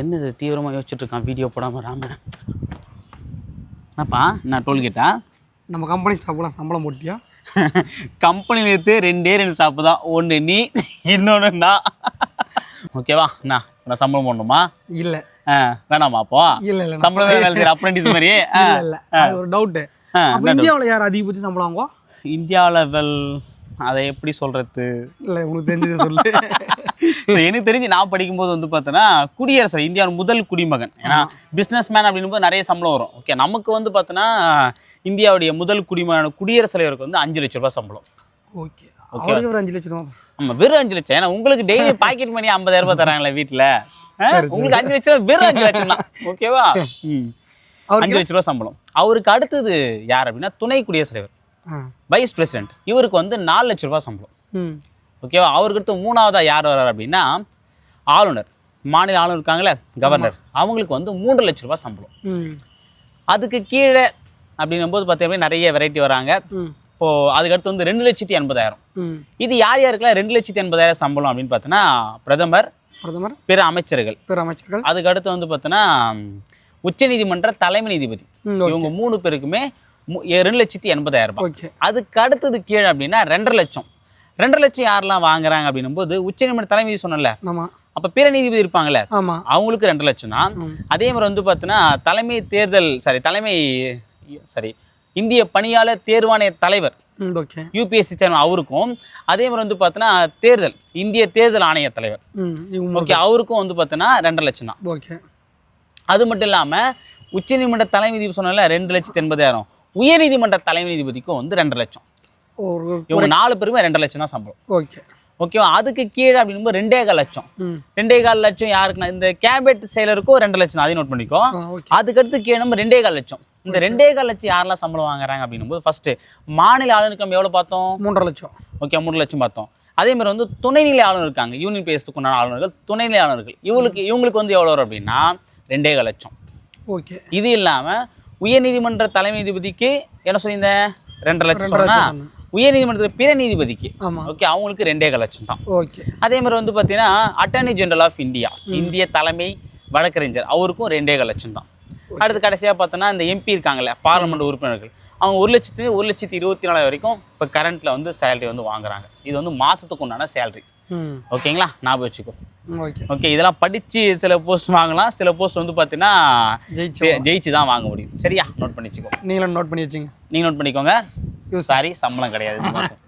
என்னது தீவிரமாக யோசிச்சுட்டு இருக்கான் வீடியோ போடாமல் ராமன்? என்னப்பா நான் டோல்கேட்டா? நம்ம கம்பெனி ஸ்டாஃப்லாம் சம்பளம் போட்டியா? கம்பெனியில் எடுத்து 2 ஸ்டாப்பு தான். ஒன்று நீ, இன்னொன்று நான். ஓகேவா? நான் சம்பளம் போடணுமா? இல்லை வேணாமா? அப்போ இல்லை சம்பளம் வேலை செய்கிற அப்ரெண்டிஸ் மாதிரி. இல்லை அது ஒரு டவுட்டு. அப்போ இந்தியாவில் யார் அதிகபட்ச சம்பளம் வாங்குவா? இந்தியா லெவல் அதை எப்படி சொல்கிறது? இல்லை உனக்கு தெரிஞ்சதை சொல்லு. எனக்கு தெரிஞ்சு நான் படிக்கும்போது வந்து பார்த்தோன்னா குடியரசு இந்தியாவின் முதல் குடிமகன். ஏன்னா பிஸ்னஸ் மேன் அப்படின்போது நிறைய சம்பளம் வரும். ஓகே, நமக்கு வந்து பார்த்தோன்னா இந்தியாவுடைய முதல் குடிமகன் குடியரசுத் தலைவருக்கு வந்து 5 லட்ச ரூபா சம்பளம். ஓகே, அவருக்கு ஒரு 5 லட்ச ரூபா. ஆமாம், வெறும் 5 லட்சம். ஏன்னா உங்களுக்கு டெய்லி பாக்கெட் மணி 50,000 ரூபாய் தராங்களே வீட்டில், உங்களுக்கு 5 லட்ச ரூபா, வெறும் 5 லட்சம் தான். ஓகேவா? 5 லட்ச ரூபா சம்பளம். அவருக்கு அடுத்தது யார் அப்படின்னா துணை குடியரசுத் தலைவர், வைஸ் பிரசிடென்ட். இவருக்கு வந்து 4 லட்ச ரூபாய் சம்பளம். ஓகேவா? அவருக்கு அடுத்து மூணாவதா யார் வர்றாரு அப்படின்னா ஆளுநர், மாநில ஆளுநர் இருக்காங்களே, கவர்னர். அவங்களுக்கு வந்து 3 லட்ச ரூபாய் சம்பளம். அதுக்கு கீழே அப்படின்னும் போது பார்த்தீங்கன்னா நிறைய வெரைட்டி வராங்க. இப்போ அதுக்கடுத்து வந்து 2,80,000. இது யார் யாருக்கெல்லாம் 2,80,000 சம்பளம் அப்படின்னு பார்த்தோன்னா பிரதமர், பிற அமைச்சர்கள். அதுக்கடுத்து வந்து பார்த்தோன்னா உச்சநீதிமன்ற தலைமை நீதிபதி. இவங்க 3 பேருக்குமே 2,80,000 ரூபாய். அதுக்கு அடுத்தது கீழே அப்படின்னா 2.5 லட்சம். 2.5 லட்சம் யாரெல்லாம் வாங்குறாங்க அப்படின்னும் போது உச்சநீதிமன்ற தலைமை நீதி சொன்னல, அப்போ பிற நீதிபதி இருப்பாங்கல்ல, அவங்களுக்கு 2 லட்சம் தான். அதே மாதிரி வந்து பார்த்தோன்னா இந்திய பணியாளர் தேர்வாணைய தலைவர், யூபிஎஸ்சி சேர்மன், அவருக்கும். அதே மாதிரி வந்து பார்த்தோன்னா இந்திய தேர்தல் ஆணைய தலைவர், ஓகே, அவருக்கும் வந்து பார்த்தோன்னா 2.5 லட்சம் தான். ஓகே, அது மட்டும் இல்லாமல் உச்சநீதிமன்ற தலைமை நீதிபதி சொன்னால 2,80,000, உயர்நீதிமன்ற தலைமை நீதிபதிக்கும் வந்து 2.5 லட்சம். இவங்க 4 பேருமே 2.5 லட்சம் தான் சம்பளம். ஓகே, ஓகேவா? அதுக்கு கீழே அப்படிங்கும்போது 2.25 லட்சம். 2.25 லட்சம் யாருக்குன்னா இந்த கேபினெட் செயலருக்கும் 2 லட்சம், அதையும் நோட் பண்ணிக்கோ. அதுக்கடுத்து கீழே நம்ம 2.25 லட்சம். இந்த 2.25 லட்சம் யாரெல்லாம் சம்பளம் வாங்குறாங்க அப்படின்னும் போது ஃபர்ஸ்ட் மாநில ஆளுநருக்கு நம்ம எவ்வளோ பார்த்தோம்? 3.5 லட்சம். ஓகே, 3 லட்சம் பார்த்தோம். அதே மாதிரி வந்து துணைநிலை ஆளுநர் இருக்காங்க, யூனியன் பிரதேசத்துக்கு உண்டான ஆளுநர்கள், துணைநிலை ஆளுநர்கள். இவங்களுக்கு வந்து எவ்வளோ வரும் அப்படின்னா 2.25 லட்சம். ஓகே, இது இல்லாமல் உயர்நீதிமன்ற தலைமை நீதிபதிக்கு என்ன சொல்லியிருந்தேன்? 2.5 லட்சம். உயர்நீதிமன்றத்தில் பிற நீதிபதிக்கு, ஓகே, அவங்களுக்கு 2.25 லட்சம் தான். ஓகே, அதே மாதிரி வந்து பார்த்தீங்கன்னா அட்டர்னி ஜெனரல் ஆஃப் இந்தியா, இந்திய தலைமை வழக்கறிஞர், அவருக்கும் 2.25 லட்சம் தான். அடுத்து கடைசியாக பார்த்தோன்னா இந்த எம்பி இருக்காங்கல்ல, பார்லமெண்ட் உறுப்பினர்கள், அவங்க 1,24,000 வரைக்கும் இப்போ கரண்ட்டில் வந்து சேலரி வந்து வாங்குறாங்க. இது வந்து மாதத்துக்கு உண்டான சேலரி. ஓகேங்களா? ஞாபகம் வச்சுக்கோ. ஓகே, இதெல்லாம் படித்து சில போஸ்ட் வாங்கலாம், சில போஸ்ட் வந்து பார்த்தீங்கன்னா ஜெயிச்சு தான் வாங்க முடியும். சரியா? நோட் பண்ணி வச்சுக்கோ. நீங்களும் நோட் பண்ணி வச்சுங்க. நீங்கள் நோட் பண்ணிக்கோங்க. சாரி, சம்பளம் கிடையாது இந்த மாதம்.